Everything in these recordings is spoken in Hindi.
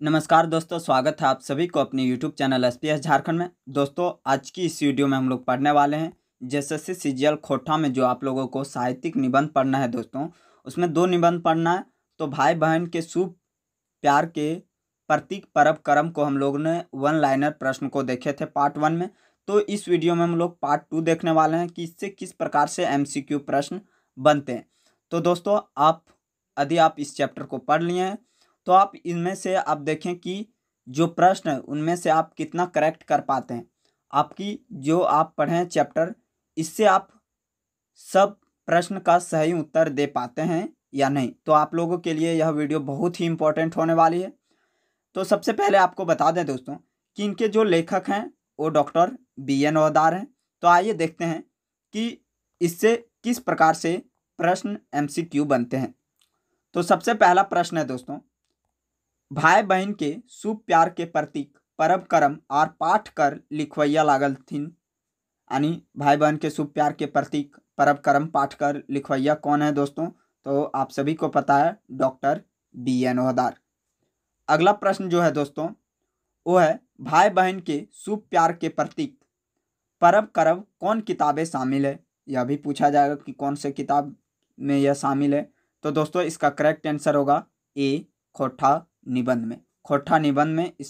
नमस्कार दोस्तों, स्वागत है आप सभी को अपने YouTube चैनल एसपीएस झारखंड में। दोस्तों, आज की इस वीडियो में हम लोग पढ़ने वाले हैं जेएसएससी सीजीएल खोटा में जो आप लोगों को साहित्यिक निबंध पढ़ना है। दोस्तों, उसमें 2 निबंध पढ़ना है। तो भाई बहन के शुभ प्यार के प्रतीक परब करम को हम लोगों ने वन लाइनर प्रश्न को देखे थे पार्ट 1 में। तो इस वीडियो में हम लोग पार्ट 2 देखने वाले हैं कि इससे किस प्रकार से MCQ प्रश्न बनते हैं। तो दोस्तों, यदि आप इस चैप्टर को पढ़ लिए हैं तो आप इनमें से आप देखें कि जो प्रश्न है उनमें से आप कितना करेक्ट कर पाते हैं। आपकी जो आप पढ़ें चैप्टर, इससे आप सब प्रश्न का सही उत्तर दे पाते हैं या नहीं। तो आप लोगों के लिए यह वीडियो बहुत ही इम्पोर्टेंट होने वाली है। तो सबसे पहले आपको बता दें दोस्तों कि इनके जो लेखक हैं वो डॉक्टर BN ओहदार हैं। तो आइए देखते हैं कि इससे किस प्रकार से प्रश्न MCQ बनते हैं। तो सबसे पहला प्रश्न है दोस्तों, भाई बहन के शुभ प्यार के प्रतीक परब करम और पाठ कर लिखवैया लागल थीन। यानी भाई बहन के शुभ प्यार के प्रतीक परब करम पाठ कर लिखवैया कौन है दोस्तों? तो आप सभी को पता है, डॉक्टर BN ओहदार। अगला प्रश्न जो है दोस्तों वो है, भाई बहन के शुभ प्यार के प्रतीक परब करम कौन किताबें शामिल है। यह भी पूछा जाएगा कि कौन से किताब में यह शामिल है। तो दोस्तों, इसका करेक्ट आंसर होगा ए, खोटा निबंध में। खोटा निबंध में इस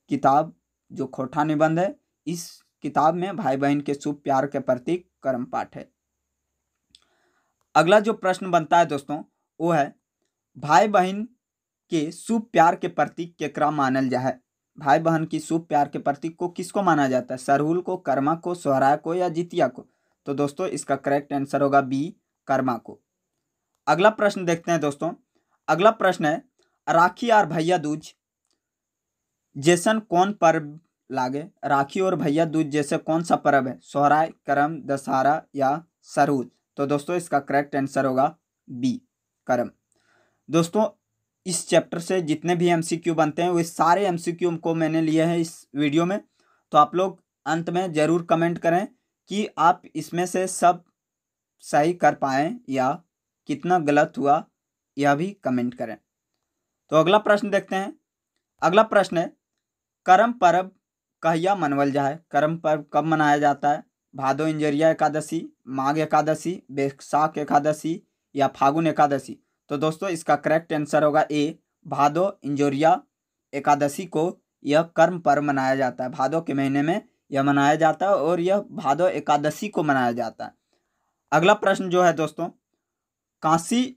किताब, जो खोटा निबंध है, इस किताब में भाई बहन के शुभ प्यार के प्रतीक कर्म पाठ है। अगला जो प्रश्न बनता है दोस्तों वो है, भाई बहन के शुभ प्यार के प्रतीक के क्रम मानल जाए। भाई बहन की शुभ प्यार के प्रतीक को किसको माना जाता है? सरहुल को, कर्मा को, सोहराय को या जितिया को? तो दोस्तों, इसका करेक्ट आंसर होगा बी, कर्मा को। अगला प्रश्न देखते हैं दोस्तों। अगला प्रश्न है, राखी और भैया दूज जैसन कौन पर्व लागे। राखी और भैया दूज जैसे कौन सा पर्व है? सोहराय, करम, दशहरा या सरहुल? तो दोस्तों, इसका करेक्ट आंसर होगा बी, करम। दोस्तों, इस चैप्टर से जितने भी MCQ बनते हैं वे सारे MCQ को मैंने लिए हैं इस वीडियो में। तो आप लोग अंत में ज़रूर कमेंट करें कि आप इसमें से सब सही कर पाएँ या कितना गलत हुआ, यह भी कमेंट करें। तो अगला प्रश्न देखते हैं। अगला प्रश्न है, करम पर्व कहिया मनवल जाए। करम पर्व कब मनाया जाता है? भादो इंजरिया एकादशी, माघ एकादशी, बैसाख एकादशी या फागुन एकादशी? तो दोस्तों, इसका करेक्ट आंसर होगा ए, भादो इंजोरिया एकादशी को यह कर्म पर्व मनाया जाता है। भादो के महीने में यह मनाया जाता है और यह भादो एकादशी को मनाया जाता है। अगला प्रश्न जो है दोस्तों, काशी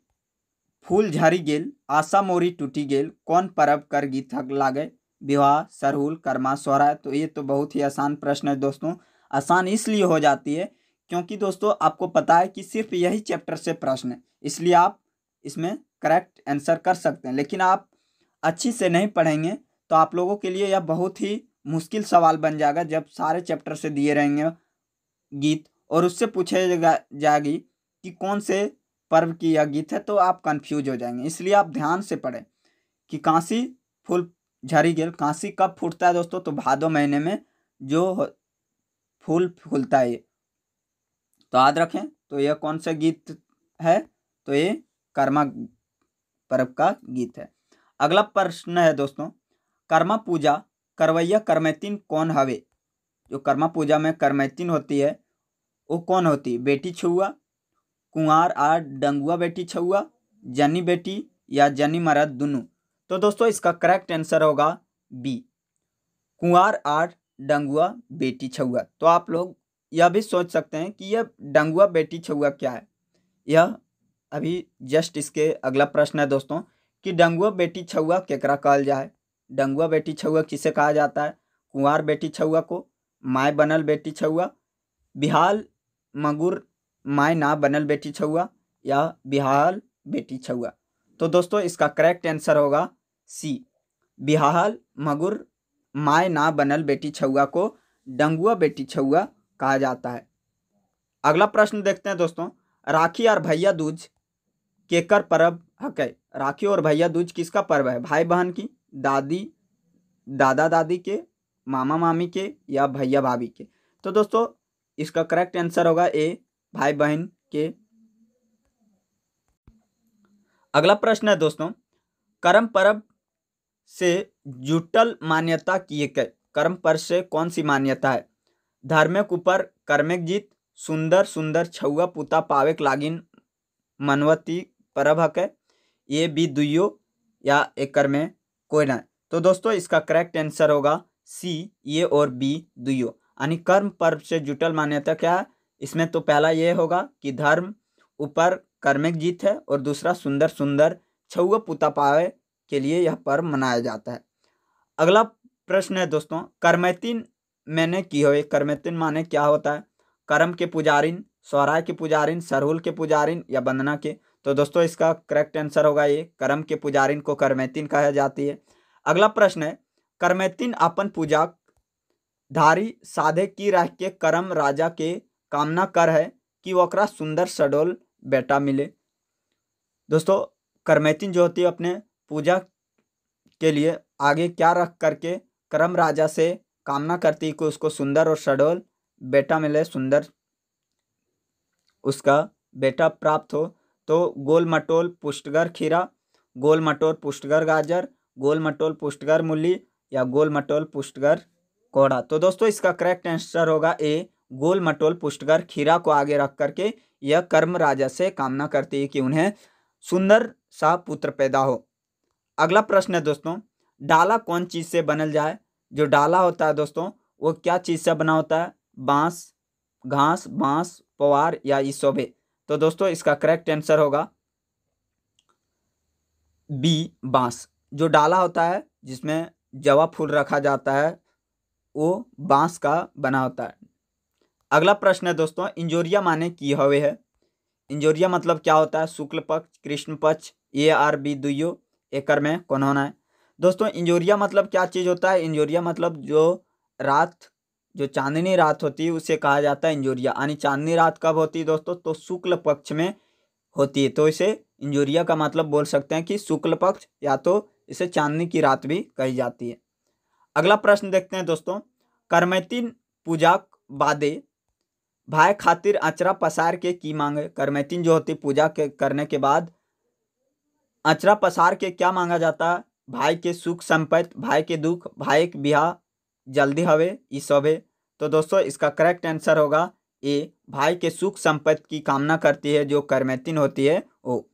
फूल झरी गेल, आशा मोरी टूटी गेल कौन पर्व कर गीत लागे। विवाह, सरहुल, कर्मा, सोहराय? तो ये तो बहुत ही आसान प्रश्न है दोस्तों। आसान इसलिए हो जाती है क्योंकि दोस्तों आपको पता है कि सिर्फ यही चैप्टर से प्रश्न है, इसलिए आप इसमें करेक्ट आंसर कर सकते हैं। लेकिन आप अच्छी से नहीं पढ़ेंगे तो आप लोगों के लिए यह बहुत ही मुश्किल सवाल बन जाएगा जब सारे चैप्टर से दिए रहेंगे गीत और उससे पूछेगा जाएगी कि कौन से पर्व की यह गीत है, तो आप कंफ्यूज हो जाएंगे। इसलिए आप ध्यान से पढ़ें कि काशी फूल झरी गेल, काशी कब फूटता है दोस्तों? तो भादो महीने में जो फूल फूलता है। तो याद रखें, तो यह कौन सा गीत है? तो ये कर्मा पर्व का गीत है। अगला प्रश्न है दोस्तों, कर्मा पूजा करवैया करमैतिन कौन हवे। जो कर्मा पूजा में करमैतिन होती है वो कौन होती है? बेटी छुआ, कुंवार आ डंगुआ बेटी छुआ, जनी बेटी या जनी मर्द दोनों? तो दोस्तों, इसका करेक्ट आंसर होगा बी, कुंवार आठ डंगुआ बेटी छुआ। तो आप लोग यह भी सोच सकते हैं कि यह डंगुआ बेटी छुआ क्या है। यह अभी जस्ट इसके अगला प्रश्न है दोस्तों कि डंगुआ बेटी छुआ केकरा कहल जाए। डंगुआ बेटी छुआ किसे कहा जाता है? कुंवार बेटी छुआ को, माय बनल बेटी छुआ, बिहाल मगुर माय ना बनल बेटी छुआ या बिहाल बेटी छुआ? तो दोस्तों, इसका करेक्ट आंसर होगा सी, बिहाल मगुर माय ना बनल बेटी छुआ को डंगुआ बेटी छुआ कहा जाता है। अगला प्रश्न देखते हैं दोस्तों, राखी और भैया दूज केकर पर्व हकै। राखी और भैया दूज किसका पर्व है? भाई बहन की, दादी दादा दादी के, मामा मामी के या भैया भाभी के? तो दोस्तों, इसका करेक्ट आंसर होगा ए, भाई बहन के। अगला प्रश्न है दोस्तों, करम पर्व से जुटल मान्यता किए के कर्म पर से कौन सी मान्यता है? धर्मेक ऊपर कर्मेक जीत, सुंदर सुंदर छुआ पुता पावेक लागिन मनवती परब हके, ये भी दुइयो या एकर में कोई ना। तो दोस्तों इसका करेक्ट आंसर होगा सी, ये और बी दुइयो। यानी कर्म पर्व से जुटल मान्यता क्या है? इसमें तो पहला ये होगा कि धर्म ऊपर कर्मिक जीत है, और दूसरा सुंदर सुंदर छुआ पुता पावे के लिए यह पर्व मनाया जाता है। अगला प्रश्न है दोस्तों, कर्मैतिन मैंने की हो। कर्मैतिन माने क्या होता है? कर्म के पुजारिन, स्वराय के पुजारिन, सरहुल के पुजारिन या वंदना के। तो दोस्तों इसका करेक्ट आंसर होगा ये, कर्म के पुजारिन को कर्मैतिन कहा जाती है। अगला प्रश्न है, कर्मैतिन अपन पूजा धारी साधे की रह के कर्म राजा के कामना कर है कि ओकरा सुंदर सडोल बेटा मिले। दोस्तों कर्मैतिन जो होती है अपने पूजा के लिए आगे क्या रख करके कर्म राजा से कामना करती है कि उसको सुंदर और सडोल बेटा मिले, सुंदर उसका बेटा प्राप्त हो। तो गोल मटोल पुष्टगर खीरा, गोल मटोल पुष्टगर गाजर, गोल मटोल पुष्टगर मूली या गोल मटोल पुष्टगर कोहड़ा। तो दोस्तों इसका करेक्ट आंसर होगा ए, गोल मटोल पुष्टगर खीरा को आगे रख करके यह कर्म राजा से कामना करती है कि उन्हें सुंदर सा पुत्र पैदा हो। अगला प्रश्न है दोस्तों, डाला कौन चीज से बनल जाए? जो डाला होता है दोस्तों वो क्या चीज से बना होता है? बांस, घास, बांस, पवार या इसोबे। तो दोस्तों इसका करेक्ट आंसर होगा बी, बांस। जो डाला होता है जिसमें जवा फूल रखा जाता है वो बांस का बना होता है। अगला प्रश्न है दोस्तों, इंजोरिया माने की हवे है? इंजोरिया मतलब क्या होता है? शुक्ल पक्ष, कृष्ण पक्ष, ए आर बी दुइयो एकर में कौन होना है? दोस्तों इंजोरिया मतलब क्या चीज होता है? इंजोरिया मतलब जो चांदनी रात होती है उसे कहा जाता है इंजोरिया। यानी चांदनी रात कब होती है दोस्तों? तो शुक्ल पक्ष में होती है। तो इसे इंजोरिया का मतलब बोल सकते हैं कि शुक्ल पक्ष, या तो इसे चांदनी की रात भी कही जाती है। अगला प्रश्न देखते हैं दोस्तों, कर्मैतिन पूजा बादे भाई खातिर अचरा पसार के की मांगे? कर्मैतिन जो होती पूजा के करने के बाद अचरा पसार के क्या मांगा जाता है? भाई के सुख संपत्ति, भाई के दुख, भाई के ब्याह जल्दी हवे, ई सब है। तो दोस्तों इसका करेक्ट आंसर होगा ए, भाई के सुख संपत्ति की कामना करती है जो कर्मैतिन होती है वो।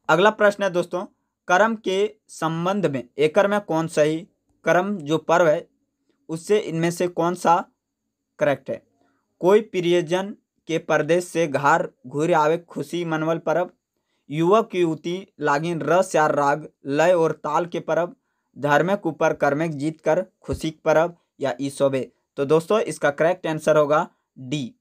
अगला प्रश्न है दोस्तों, कर्म के संबंध में एकर में कौन सही? कर्म जो पर्व है उससे इनमें से कौन सा करेक्ट है? कोई प्रियजन के परदेश से घर घूर आवे खुशी मनवल परब, युवक युवती लागिन रस या राग लय और ताल के परब, धर्मक ऊपर कर्मक जीत कर खुशी परब या ई शोभे। तो दोस्तों इसका करेक्ट आंसर होगा डी,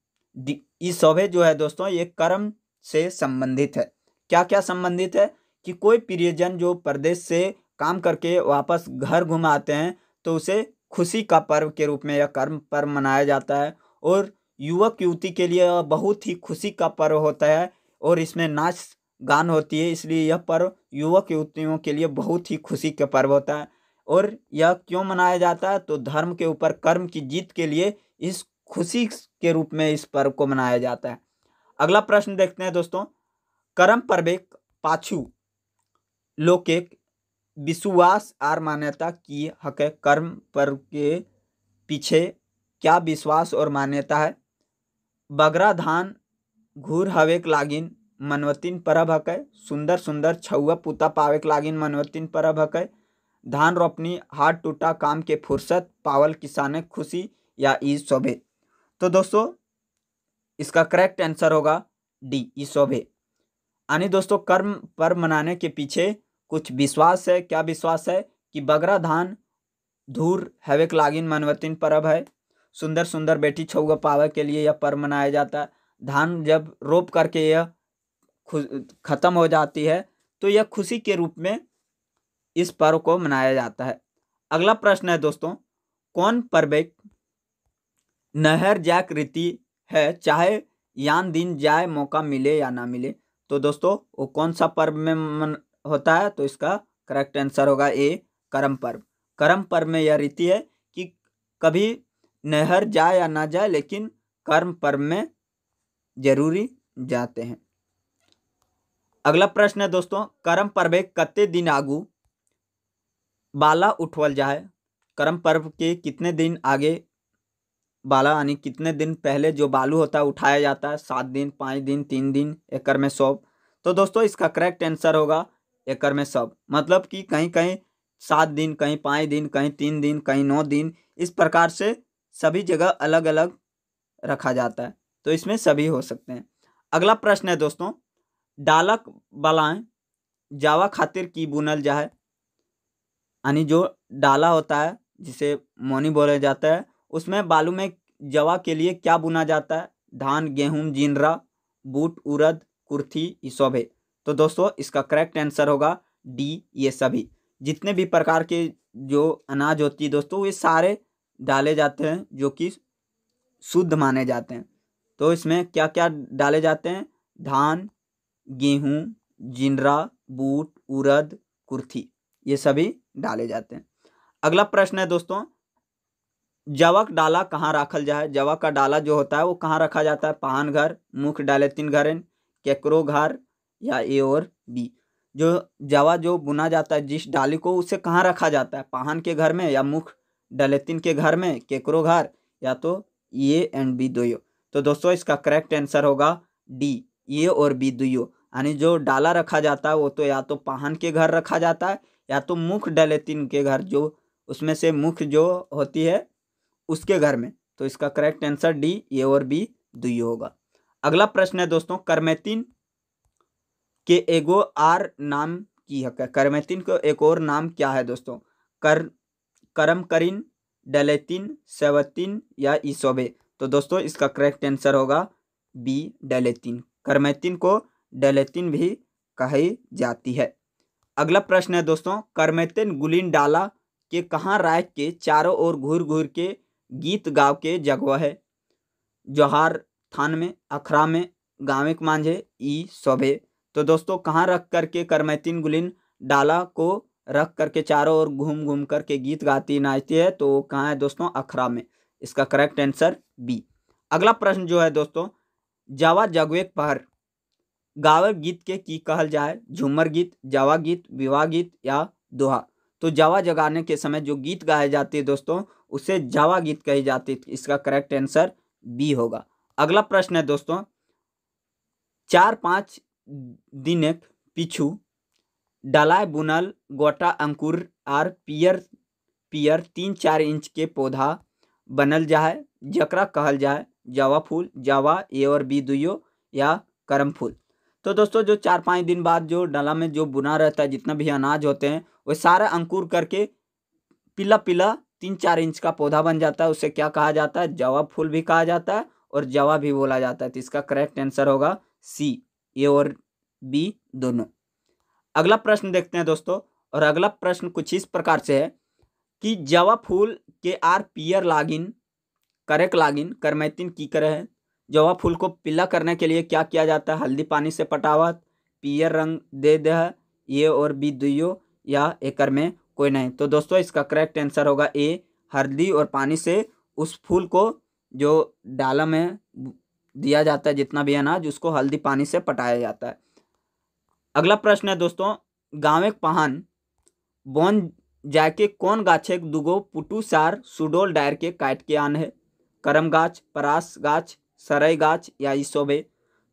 ई शोभे जो है दोस्तों ये कर्म से संबंधित है। क्या क्या संबंधित है? कि कोई प्रियजन जो परदेश से काम करके वापस घर घूम आते हैं तो उसे खुशी का पर्व के रूप में यह कर्म पर्व मनाया जाता है। और युवक युवती के लिए बहुत ही खुशी का पर्व होता है और इसमें नाच गान होती है, इसलिए यह पर्व युवक युवतियों के लिए बहुत ही खुशी का पर्व होता है। और यह क्यों मनाया जाता है? तो धर्म के ऊपर कर्म की जीत के लिए इस खुशी के रूप में इस पर्व को मनाया जाता है। अगला प्रश्न देखते हैं दोस्तों, कर्म पर्वेक पाछू लोके विश्वास आर मान्यता की हक? कर्म पर्व के पीछे क्या विश्वास और मान्यता है? बगरा धान घूर हवेक लागिन मनवतीन परब हकै, सुंदर सुंदर छुआ पुता पावेक लागिन मनवतीन परब हकै, धान रोपनी हाथ टूटा काम के फुर्सत पावल किसाने खुशी या ई शोभे। तो दोस्तों इसका करेक्ट आंसर होगा डी, ई शोभे। यानी दोस्तों कर्म पर्व मनाने के पीछे कुछ विश्वास है। क्या विश्वास है? कि बगरा धान धूर हवेक लागिन मनवतीन परब है, सुंदर सुंदर बेटी छुआ पावे के लिए यह पर्व मनाया जाता है। धान जब रोप करके यह खत्म हो जाती है तो यह खुशी के रूप में इस पर्व को मनाया जाता है। अगला प्रश्न है दोस्तों, कौन पर्व नहर जाक रीति है, चाहे यान दिन जाए मौका मिले या ना मिले? तो दोस्तों वो कौन सा पर्व में होता है? तो इसका करेक्ट आंसर होगा ए, करम पर्व। करम पर्व में यह रीति है कि कभी नहर जाए या ना जाए लेकिन कर्म पर्व में जरूरी जाते हैं। अगला प्रश्न है दोस्तों, कर्म पर्व कत्ते दिन आगू बाला उठवल जाए, करम पर्व के कितने दिन आगे बाला यानी कितने दिन पहले जो बालू होता है उठाया जाता है, 7 दिन, 5 दिन, 3 दिन, एकड़ में 100। तो दोस्तों इसका करेक्ट आंसर होगा एकड़ में 100। मतलब कि कहीं कहीं 7 दिन, कहीं 5 दिन, कहीं 3 दिन, कहीं 9 दिन, इस प्रकार से सभी जगह अलग अलग रखा जाता है। तो इसमें सभी हो सकते हैं। अगला प्रश्न है दोस्तों, डालक बलाएं जावा खातिर की बुनल जाए, यानी जो डाला होता है जिसे मोनी बोला जाता है, उसमें बालू में जवा के लिए क्या बुना जाता है? धान, गेहूं, जिनरा, बूट, उड़द, कुर्थी, ये सब है। तो दोस्तों इसका करेक्ट आंसर होगा डी, ये सभी। जितने भी प्रकार के जो अनाज होती है दोस्तों, ये सारे डाले जाते हैं जो कि शुद्ध माने जाते हैं। तो इसमें क्या क्या डाले जाते हैं? धान, गेहूं, जिनरा, बूट, उड़द, कुर्थी, ये सभी डाले जाते हैं। अगला प्रश्न है दोस्तों, जवा का डाला कहाँ रखल जाए? जवा का डाला जो होता है वो कहाँ रखा जाता है? पाहन घर, मुख्य डाले 3 घरें, केकरो घर, या ए और बी। जो जवा जो बुना जाता है जिस डाली को, उसे कहाँ रखा जाता है? पाहन के घर में, या मुख्य डाले 3 के घर में, केकरो घर, या तो ए एंड बी दोयो। तो दोस्तों इसका करेक्ट आंसर होगा डी, ए और बी दोयो। यानी जो डाला रखा जाता है वो तो या तो पाहन के घर रखा जाता है, या तो मुख्य डाले 3 के घर, जो उसमें से मुख्य जो होती है उसके घर में। तो इसका करेक्ट आंसर डी, ए और बी दुई होगा। अगला प्रश्न है दोस्तों, करमेतिन के एगो आर नाम की है? करमेतिन को एक और नाम क्या है दोस्तों? कर करम करीन, डलेतिन, सेवतिन, या इसोबे। तो दोस्तों इसका करेक्ट आंसर होगा बी, डलेतिन। करमेतिन को डलेतिन भी कही जाती है। अगला प्रश्न है दोस्तों, करमेतिन गुलिन डाला के कहाँ राय के चारों ओर घूर घूर के गीत गाव के जगह है? जोहार थान में, अखरा में, गाँव के मांझे, ई सोभे। तो दोस्तों कहाँ रख करके करमैतिन गुलिन डाला को रख करके चारों ओर घूम घूम करके गीत गाती नाचती है? तो वो कहाँ है दोस्तों? अखरा में। इसका करेक्ट आंसर बी। अगला प्रश्न जो है दोस्तों, जावा जगवेक पहर गावे गीत के की कहल जाए? झूमर गीत, जावा गीत, विवाह गीत, या दोहा। तो जावा जगाने के समय जो गीत गाए जाते हैं दोस्तों, उसे जावा गीत कही जाती है। इसका करेक्ट आंसर बी होगा। अगला प्रश्न है दोस्तों, 4-5 दिन पीछू डलाय बुनल गोटा अंकुर आर पियर पियर 3-4 इंच के पौधा बनल जाए, जकरा कहल जाए? जावा फूल, जावा ए और बी दुइयो, या करम फूल। तो दोस्तों जो 4-5 दिन बाद जो डला में जो बुना रहता है, जितना भी अनाज होते हैं, वो सारा अंकुर करके पीला पीला 3-4 इंच का पौधा बन जाता है। उसे क्या कहा जाता है? जवा फूल भी कहा जाता है और जवा भी बोला जाता है। तो इसका करेक्ट आंसर होगा सी, ए और बी दोनों। अगला प्रश्न देखते हैं दोस्तों, और अगला प्रश्न कुछ इस प्रकार से है कि जवा फूल के आर पियर लागिन करेक लागिन करमैतिन की करे है? जवा फूल को पीला करने के लिए क्या किया जाता है? हल्दी पानी से पटावत, पियर रंग दे दे है, ए और बी दुइयो, या एकर में कोई नहीं। तो दोस्तों इसका करेक्ट आंसर होगा ए, हल्दी और पानी से उस फूल को जो डाला में दिया जाता है, जितना भी अनाज, उसको हल्दी पानी से पटाया जाता है। अगला प्रश्न है दोस्तों, गाँव पहान बोन जाके कौन गाछे दुगो पुटू सार सुडोल डायर के काट के आन है? करम गाछ, परास गाछ, सरई गाछ, या इसोबे।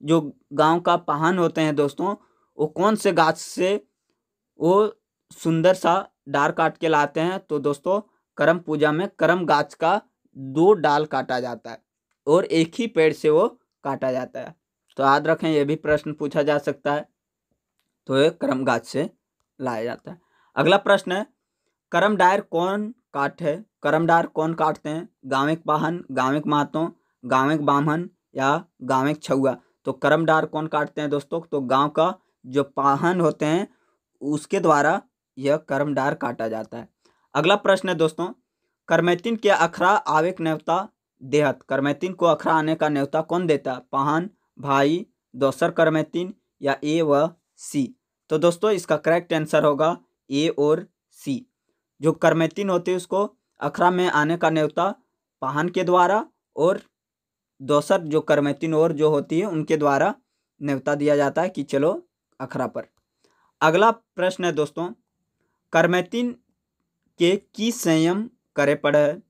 जो गांव का पहान होते हैं दोस्तों, वो कौन से गाछ से वो सुंदर सा डार काट के लाते हैं? तो दोस्तों करम पूजा में करम गाछ का 2 डाल काटा जाता है और एक ही पेड़ से वो काटा जाता है। तो याद रखें, यह भी प्रश्न पूछा जा सकता है। तो ये करम गाछ से लाया जाता है। अगला प्रश्न है, करम डायर कौन काट है? करम डायर कौन काटते हैं? गाँव के पाहन, गाँव के महतो, गाँव के बामहन, या गाँव के छुआ। तो करम डायर कौन काटते हैं दोस्तों? तो गांव का जो पाहन होते हैं उसके द्वारा यह करम डायर काटा जाता है। अगला प्रश्न है दोस्तों, करमैतिन के अखरा आवे के न्योता देहत? करमैतिन को अखरा आने का न्योता कौन देता है? पाहन, भाई, दोसर करमैतिन, या ए व सी। तो दोस्तों इसका करेक्ट आंसर होगा ए और सी। जो करमैतिन होती है उसको अखरा में आने का न्योता पाहन के द्वारा, और दोसर जो करमैतिन और जो होती है उनके द्वारा न्योता दिया जाता है कि चलो अखरा पर। अगला प्रश्न है दोस्तों, करमैतिन के की संयम करे पड़े है।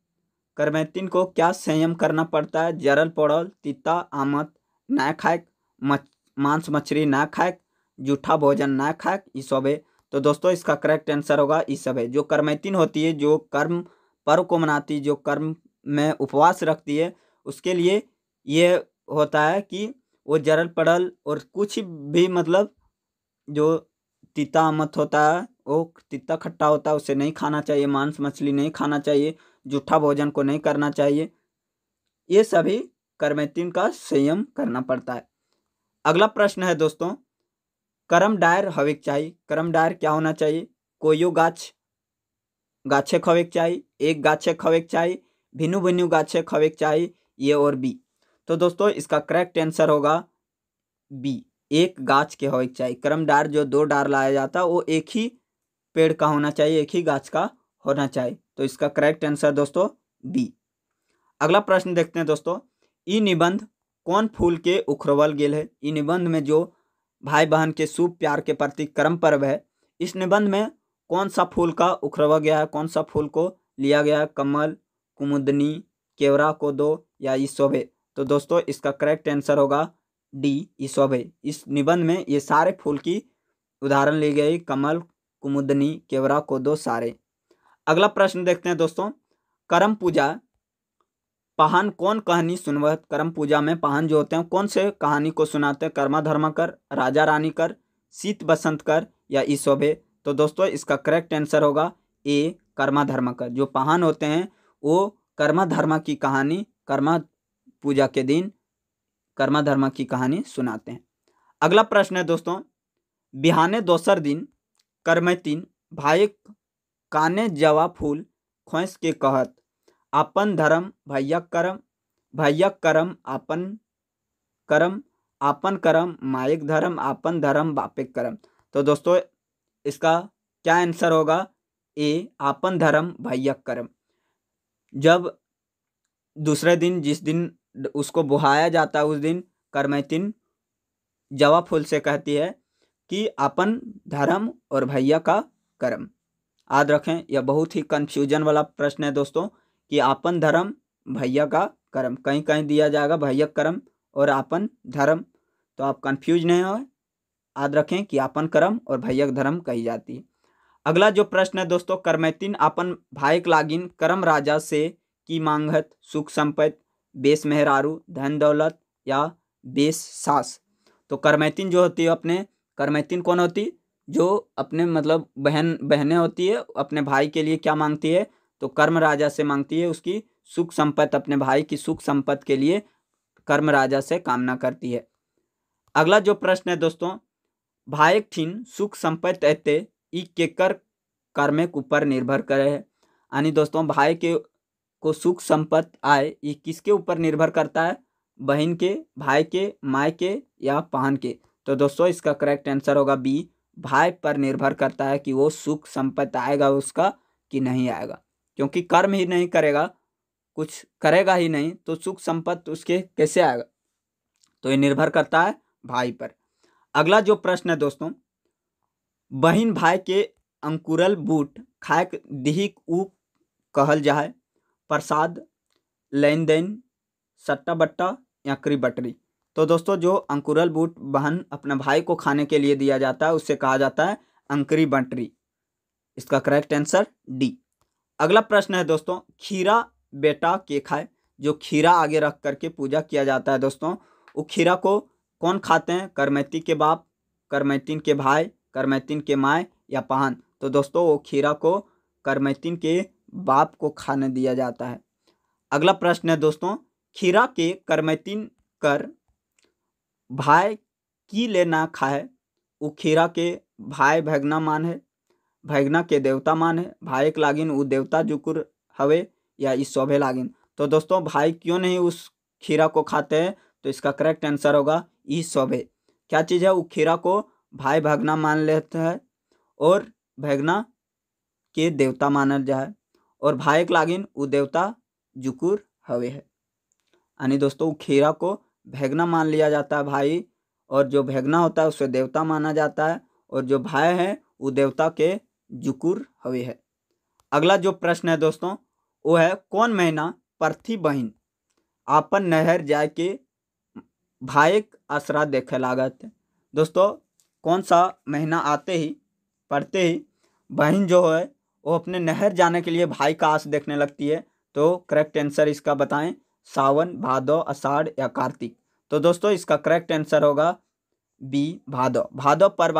करमैतिन को क्या संयम करना पड़ता है? जरल पड़ल, तीता आमत ना खाए, मांस मछली ना खाए, जूठा भोजन ना खाए, ई सब है। तो दोस्तों इसका करेक्ट आंसर होगा ई सब है। जो करमैतिन होती है, जो कर्म पर्व को मनाती, जो कर्म में उपवास रखती है, उसके लिए ये होता है कि वो जरल पड़ल और कुछ भी मतलब जो तीता अमत होता है, वो तीता खट्टा होता है, उसे नहीं खाना चाहिए। मांस मछली नहीं खाना चाहिए, जूठा भोजन को नहीं करना चाहिए। ये सभी करमैतिन का संयम करना पड़ता है। अगला प्रश्न है दोस्तों, करम डायर हविक चाहिए। करम डायर क्या होना चाहिए? कोयो गाछे खवेक चाहिए, एक गाछे खवेक चाहिए, भिन्नु भिन्नु गाछे खवेक चाहिए, ये और बी। तो दोस्तों इसका करेक्ट आंसर होगा बी, एक गाछ के होना चाहिए। करम डार जो दो डार लाया जाता है वो एक ही पेड़ का होना चाहिए, एक ही गाछ का होना चाहिए। तो इसका करेक्ट आंसर दोस्तों बी। अगला प्रश्न देखते हैं दोस्तों, ई निबंध कौन फूल के उखरवल गेल है? ई निबंध में जो भाई बहन के शुभ प्यार के प्रति कर्म पर्व है, इस निबंध में कौन सा फूल का उखरवा गया है? कौन सा फूल को लिया गया है? कमल, कुमुदनी, केवड़ा को दो या ईसोभे? तो दोस्तों इसका करेक्ट आंसर होगा डी, ईसोभे। इस निबंध में ये सारे फूल की उदाहरण ली गई, कमल, कुमुदनी, केवड़ा को दो सारे। अगला प्रश्न देखते हैं दोस्तों, करम पूजा पाहन कौन कहानी सुनवत? करम पूजा में पाहन जो होते हैं कौन से कहानी को सुनाते हैं? कर्मा धर्मा कर, राजा रानी कर, शीत बसंत कर या ईसोभे? तो दोस्तों इसका करेक्ट आंसर होगा ए, कर्मा धर्मा कर। जो पाहन होते हैं वो कर्मा धर्मा की कहानी, कर्मा पूजा के दिन कर्मा धर्मा की कहानी सुनाते हैं। अगला प्रश्न है दोस्तों, बिहाने दोसर दिन करमैतिन भाई काने जवा फूल खोस के कहत, आपन धर्म भैया करम, भैया करम आपन करम, आपन करम मायक धर्म, आपन धर्म बापेक करम। तो दोस्तों इसका क्या आंसर होगा? ए, आपन धर्म भैया करम। जब दूसरे दिन, जिस दिन उसको बुहाया जाता है, उस दिन करमैतिन जवा फूल से कहती है कि अपन धर्म और भैया का कर्म। याद रखें, यह बहुत ही कंफ्यूजन वाला प्रश्न है दोस्तों कि आपन धर्म भैया का कर्म, कहीं कहीं दिया जाएगा भैया कर्म और आपन धर्म, तो आप कंफ्यूज नहीं हो। याद रखें कि आपन कर्म और भैया धर्म कही जाती है। अगला जो प्रश्न है दोस्तों, करमैतिन आपन भाई लागिन करम राजा से की मांगत, सुख संपत्ति, बेस मेहरारू, धन दौलत या बेस सास? तो करमैतिन जो होती है अपने, करमैतिन कौन होती? जो अपने मतलब बहनें होती है, अपने भाई के लिए क्या मांगती है? तो कर्म राजा से मांगती है, उसकी सुख संपत्ति, अपने भाई की सुख संपत्ति के लिए कर्म राजा से कामना करती है। अगला जो प्रश्न है दोस्तों, भाई ठीन सुख संपत्ति ऐते ई केकर कर्म के ऊपर निर्भर करे है? यानी दोस्तों भाई के को सुख संपत्ति आए, ये किसके ऊपर निर्भर करता है? बहन के, भाई के, माय के या बहन के? तो दोस्तों इसका करेक्ट आंसर होगा बी, भाई पर निर्भर करता है कि वो सुख संपत्ति आएगा उसका कि नहीं आएगा। क्योंकि कर्म ही नहीं करेगा, कुछ करेगा ही नहीं, तो सुख संपत्ति उसके कैसे आएगा? तो ये निर्भर करता है भाई पर। अगला जो प्रश्न है दोस्तों, बहन भाई के अंकुरल बूट खाए दिही उ कहल जाए, प्रसाद, लेन देन, सट्टा बट्टा या करी बटरी? तो दोस्तों जो अंकुरल बूट बहन अपने भाई को खाने के लिए दिया जाता है उससे कहा जाता है अंकरी बंटरी। इसका करेक्ट आंसर डी। अगला प्रश्न है दोस्तों, खीरा बेटा के खाए? जो खीरा आगे रख करके पूजा किया जाता है दोस्तों, वो खीरा को कौन खाते हैं? करमैती के बाप, करमैतिन के भाई, करमैतिन के माय या पहन? तो दोस्तों वो खीरा को करमैतिन के बाप को खाने दिया जाता है। अगला प्रश्न है दोस्तों, खीरा के करमैतिन कर भाई की ले ना खाए? वो खीरा के भाई भगना मान है, भगना के देवता मान है, भाई के लागिन वो देवता जुकुर हवे या इस शोभे लागिन? तो दोस्तों भाई क्यों नहीं उस खीरा को खाते हैं? तो इसका करेक्ट आंसर होगा ई शोभे। क्या चीज़ है? वो खीरा को भाई भगना मान लेता है और भगना के देवता मानल जाए, और भाई के लागिन वो देवता जुकुर हवे है। यानी दोस्तों खीरा को भगना मान लिया जाता है भाई, और जो भगना होता है उसे देवता माना जाता है, और जो भाई है वो देवता के जुकुर हवे है। अगला जो प्रश्न है दोस्तों वो है, कौन महीना परथी बहिन आपन नहर जाए के भाइक असरा देखे लागत। दोस्तों कौन सा महीना आते ही पढ़ते ही बहन जो है वो अपने नहर जाने के लिए भाई का आस देखने लगती है। तो करेक्ट आंसर इसका बताएं, सावन, भादो, आषाढ़ या कार्तिक। तो दोस्तों इसका करेक्ट आंसर होगा बी, भादो। भादो पर्व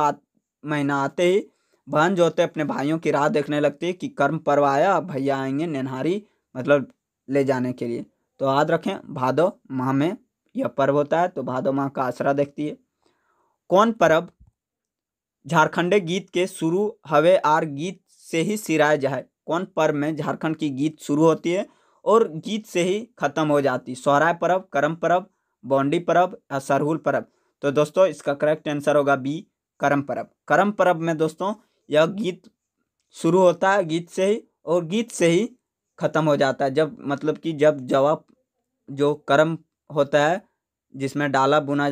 महीना आते ही बहन जो होते अपने भाइयों की राह देखने लगती है कि कर्म पर्व आया, भैया आएंगे नेनहारी मतलब ले जाने के लिए। तो याद रखें भादो माह में यह पर्व होता है, तो भादो माह का आसरा देखती है। कौन पर्व झारखंडे गीत के शुरू हवे आर गीत से ही सिराय जाए। कौन पर्व में झारखंड की गीत शुरू होती है और गीत से ही खत्म हो जाती है। सोहराय पर्व, करम पर्व, बौंडी पर्व या सरहुल पर्व। तो दोस्तों इसका करेक्ट आंसर होगा बी, करम पर्व। करम पर्व में दोस्तों यह गीत शुरू होता है गीत से ही और गीत से ही खत्म हो जाता है। जब मतलब कि जब जवाब जो कर्म होता है जिसमें डाला बुना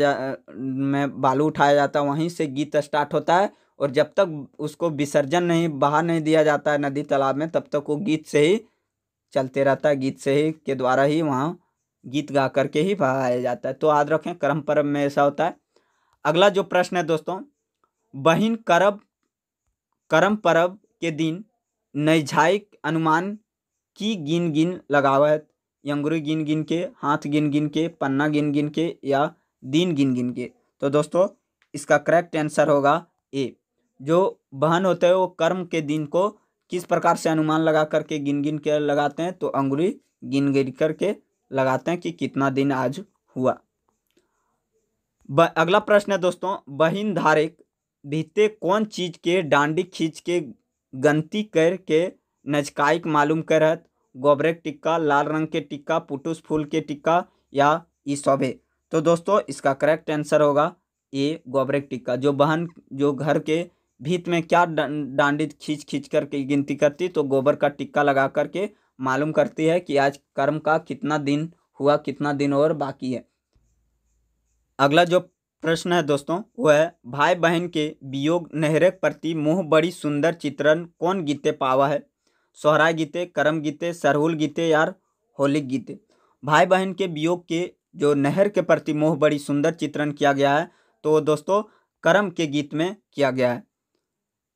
में बालू उठाया जाता है वहीं से गीत स्टार्ट होता है, और जब तक उसको विसर्जन नहीं बाहर नहीं दिया जाता है नदी तालाब में तब तक वो गीत से ही चलते रहता है। गीत से ही के द्वारा ही वहाँ गीत गा करके ही बहाया जाता है। तो याद रखें कर्म पर्व में ऐसा होता है। अगला जो प्रश्न है दोस्तों, बहिन करम पर्व के दिन नैझाइक अनुमान की गिन गिन लगावत। अंगुरी गिन गिन के, हाथ गिन गिन के, पन्ना गिन गिन के या दिन गिन गिन के। तो दोस्तों इसका करेक्ट आंसर होगा ए। जो बहन होते हैं वो कर्म के दिन को किस प्रकार से अनुमान लगा करके गिन गिन के लगाते हैं, तो अंगुली गिन गिन करके लगाते हैं कि कितना दिन आज हुआ। अगला प्रश्न है दोस्तों, बहिन धारेक भीते कौन चीज के डांडी खींच के गनती करके नजकाइक मालूम करत। गोबरेक टिक्का, लाल रंग के टिक्का, पुटुस फूल के टिक्का या ई सौभे। तो दोस्तों इसका करेक्ट आंसर होगा ए, गोबरेक टिक्का। जो बहन जो घर के भीत में क्या डांडी खींच खींच करके गिनती करती, तो गोबर का टिक्का लगा करके मालूम करती है कि आज कर्म का कितना दिन हुआ, कितना दिन और बाकी है। अगला जो प्रश्न है दोस्तों वो है, भाई बहन के वियोग नहरे प्रति मोह बड़ी सुंदर चित्रण कौन गीते पावा है। सोहराय गीते, करम गीते, सरहुल गीते यार होली गीते। भाई बहन के वियोग के जो नहर के प्रति मोह बड़ी सुंदर चित्रण किया गया है, तो दोस्तों करम के गीत में किया गया है।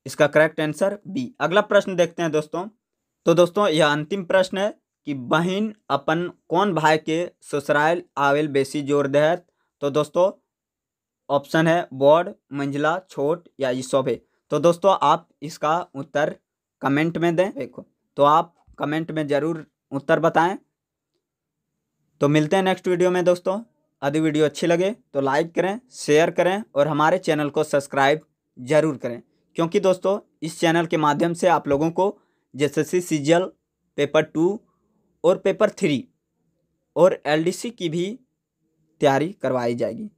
इसका करेक्ट आंसर बी। अगला प्रश्न देखते हैं दोस्तों। तो दोस्तों यह अंतिम प्रश्न है कि बहन अपन कौन भाई के ससुराल आवेल बेसी जोर देहत। तो दोस्तों ऑप्शन है बड़, मंझला, छोट या ई सौभे। तो दोस्तों आप इसका उत्तर कमेंट में दें। देखो तो आप कमेंट में ज़रूर उत्तर बताएं। तो मिलते हैं नेक्स्ट वीडियो में दोस्तों। यदि वीडियो अच्छी लगे तो लाइक करें, शेयर करें और हमारे चैनल को सब्सक्राइब जरूर करें, क्योंकि दोस्तों इस चैनल के माध्यम से आप लोगों को एसएससी सीजीएल पेपर 2 और पेपर 3 और एलडीसी की भी तैयारी करवाई जाएगी।